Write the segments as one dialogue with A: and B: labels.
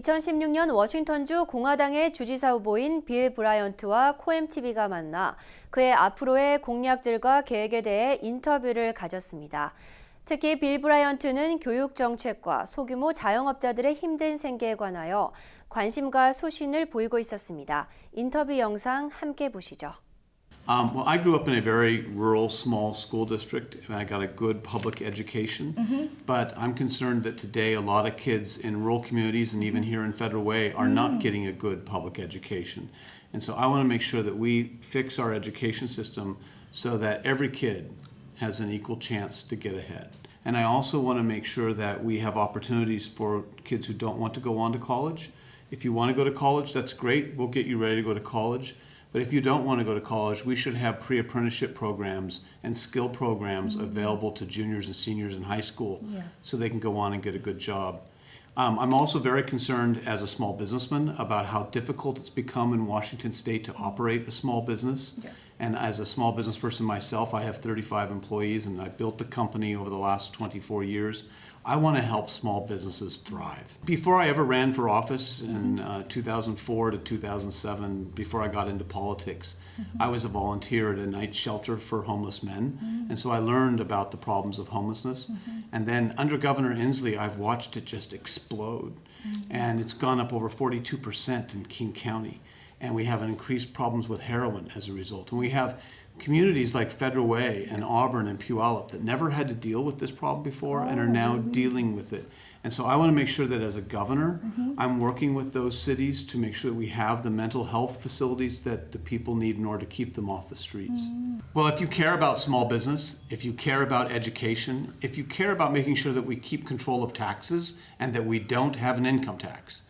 A: 2016년 워싱턴주 공화당의 주지사후보인 빌 브라이언트와 코엠TV가 만나 그의 앞으로의 공약들과 계획에 대해 인터뷰를 가졌습니다. 특히 빌 브라이언트는 교육 정책과 소규모 자영업자들의 힘든 생계에 관하여 관심과 소신을 보이고 있었습니다. 인터뷰 영상 함께 보시죠.
B: Well, I grew up in a very rural, small school district, and I got a good public education. But I'm concerned that today a lot of kids in rural communities and even here in Federal Way are not getting a good public education. And so I want to make sure that we fix our education system so that every kid has an equal chance to get ahead. And I also want to make sure that we have opportunities for kids who don't want to go on to college. If you want to go to college, that's great. We'll get you ready to go to college. But if you don't want to go to college, we should have pre-apprenticeship programs and skill programs available to juniors and seniors in high school so they can go on and get a good job. I'm also very concerned as a small businessman about how difficult it's become in Washington State to operate a small business. And as a small business person myself, I have 35 employees and I built the company over the last 24 years. I want to help small businesses thrive. Before I ever ran for office in 2004 to 2007, before I got into politics, I was a volunteer at a night shelter for homeless men. And so I learned about the problems of homelessness. And then under Governor Inslee, I've watched it just explode. And it's gone up over 42% in King County. And we have increased problems with heroin as a result. And we have communities like Federal Way and Auburn and Puyallup that never had to deal with this problem before and are now dealing with it. And so I want to make sure that as a governor, I'm working with those cities to make sure that we have the mental health facilities that the people need in order to keep them off the streets. Well, if you care about small business, if you care about education, if you care about making sure that we keep control of taxes and that we don't have an income tax,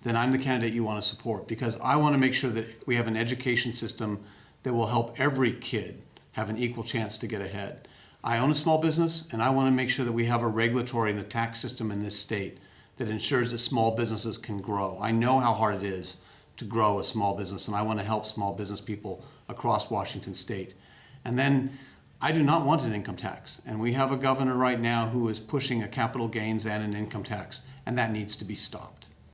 B: then I'm the candidate you want to support, because I want to make sure that we have an education system that will help every kid have an equal chance to get ahead. I own a small business, and I want to make sure that we have a regulatory and a tax system in this state that ensures that small businesses can grow. I know how hard it is to grow a small business, and I want to help small business people across Washington State. And then I do not want an income tax, and we have a governor right now who is pushing a capital gains and an income tax, and that needs to be stopped.